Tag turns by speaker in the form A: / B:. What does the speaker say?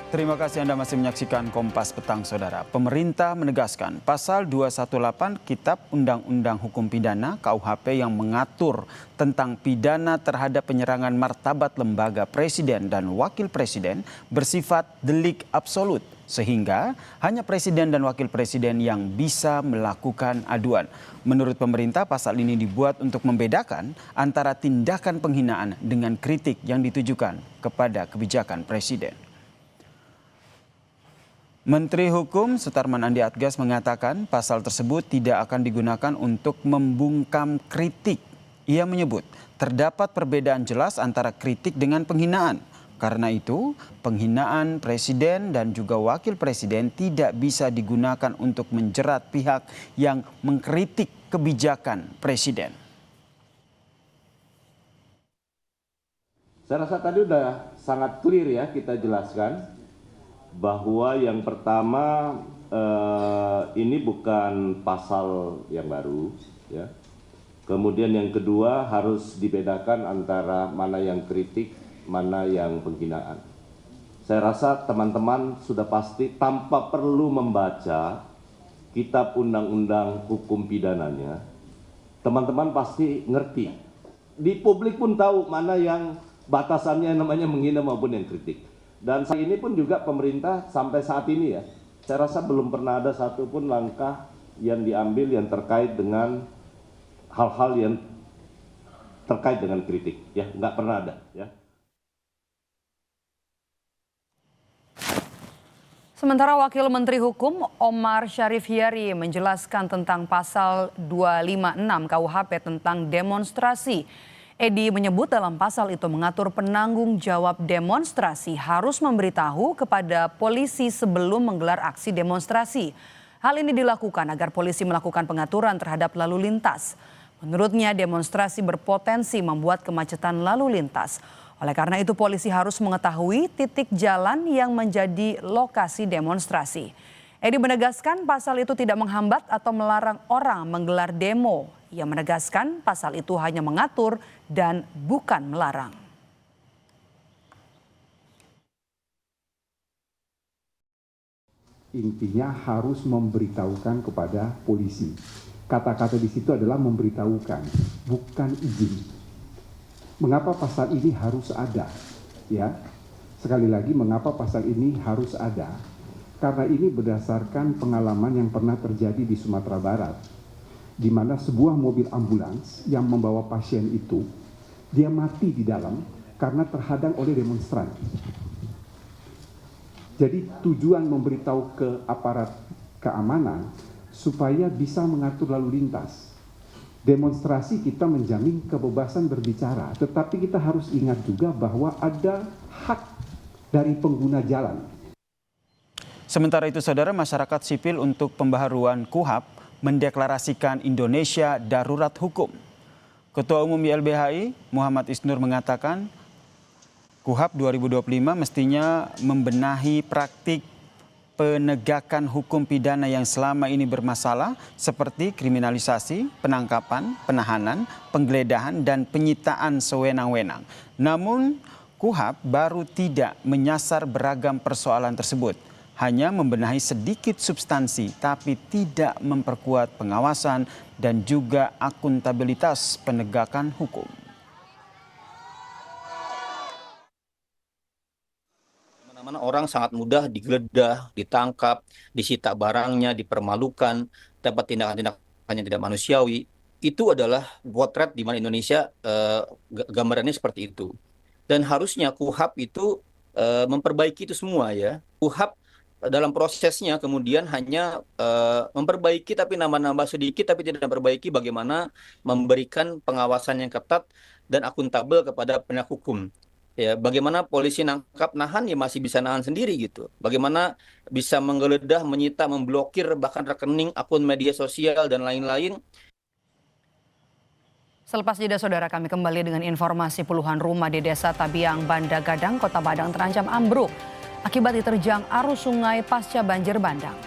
A: Terima kasih Anda masih menyaksikan Kompas Petang, Saudara. Pemerintah menegaskan pasal 218 Kitab Undang-Undang Hukum Pidana KUHP yang mengatur tentang pidana terhadap penyerangan martabat lembaga presiden dan wakil presiden bersifat delik absolut, sehingga hanya presiden dan wakil presiden yang bisa melakukan aduan. Menurut pemerintah, pasal ini dibuat untuk membedakan antara tindakan penghinaan dengan kritik yang ditujukan kepada kebijakan presiden. Menteri Hukum Sutarman Andi Atgas mengatakan pasal tersebut tidak akan digunakan untuk membungkam kritik. Ia menyebut terdapat perbedaan jelas antara kritik dengan penghinaan. Karena itu, penghinaan presiden dan juga wakil presiden tidak bisa digunakan untuk menjerat pihak yang mengkritik kebijakan presiden.
B: Saya rasa tadi sudah sangat clear ya kita jelaskan bahwa yang pertama ini bukan pasal yang baru ya. Kemudian yang kedua harus dibedakan antara mana yang kritik, mana yang penghinaan. Saya rasa teman-teman sudah pasti tanpa perlu membaca Kitab Undang-Undang Hukum Pidananya, teman-teman pasti ngerti. Di publik pun tahu mana yang batasannya namanya menghina maupun yang kritik. Dan saat ini pun juga pemerintah sampai saat ini ya, saya rasa belum pernah ada satupun langkah yang diambil yang terkait dengan hal-hal yang terkait dengan kritik, ya nggak pernah ada ya.
C: Sementara Wakil Menteri Hukum Omar Syarif Hiyari menjelaskan tentang pasal 256 KUHP tentang demonstrasi. Edi menyebut dalam pasal itu mengatur penanggung jawab demonstrasi harus memberitahu kepada polisi sebelum menggelar aksi demonstrasi. Hal ini dilakukan agar polisi melakukan pengaturan terhadap lalu lintas. Menurutnya demonstrasi berpotensi membuat kemacetan lalu lintas. Oleh karena itu polisi harus mengetahui titik jalan yang menjadi lokasi demonstrasi. Edi menegaskan pasal itu tidak menghambat atau melarang orang menggelar demo. Ia menegaskan pasal itu hanya mengatur dan bukan melarang.
D: Intinya harus memberitahukan kepada polisi. Kata-kata di situ adalah memberitahukan, bukan izin. Mengapa pasal ini harus ada? Ya, sekali lagi mengapa pasal ini harus ada? Karena ini berdasarkan pengalaman yang pernah terjadi di Sumatera Barat, di mana sebuah mobil ambulans yang membawa pasien itu, dia mati di dalam karena terhadang oleh demonstran. Jadi tujuan memberitahu ke aparat keamanan supaya bisa mengatur lalu lintas. Demonstrasi kita menjamin kebebasan berbicara, tetapi kita harus ingat juga bahwa ada hak dari pengguna jalan.
A: Sementara itu, Saudara, masyarakat sipil untuk pembaharuan KUHP mendeklarasikan Indonesia darurat hukum. Ketua Umum YLBHI Muhammad Isnur mengatakan KUHP 2025 mestinya membenahi praktik penegakan hukum pidana yang selama ini bermasalah seperti kriminalisasi, penangkapan, penahanan, penggeledahan, dan penyitaan sewenang-wenang. Namun KUHP baru tidak menyasar beragam persoalan tersebut. Hanya membenahi sedikit substansi tapi tidak memperkuat pengawasan dan juga akuntabilitas penegakan hukum.
E: Mana orang sangat mudah digeledah, ditangkap, disita barangnya, dipermalukan, dapat tindakan-tindakan yang tidak manusiawi. Itu adalah potret di mana Indonesia gambarannya seperti itu. Dan harusnya KUHP itu memperbaiki itu semua ya. KUHP dalam prosesnya kemudian hanya memperbaiki tapi nambah-nambah sedikit tapi tidak memperbaiki bagaimana memberikan pengawasan yang ketat dan akuntabel kepada penegak hukum. Ya, bagaimana polisi nangkap nahan ya masih bisa nahan sendiri gitu. Bagaimana bisa menggeledah, menyita, memblokir bahkan rekening, akun media sosial dan lain-lain.
C: Selepas jeda, Saudara, kami kembali dengan informasi puluhan rumah di Desa Tabiang, Banda Gadang, Kota Padang terancam ambruk akibat diterjang arus sungai pasca banjir bandang.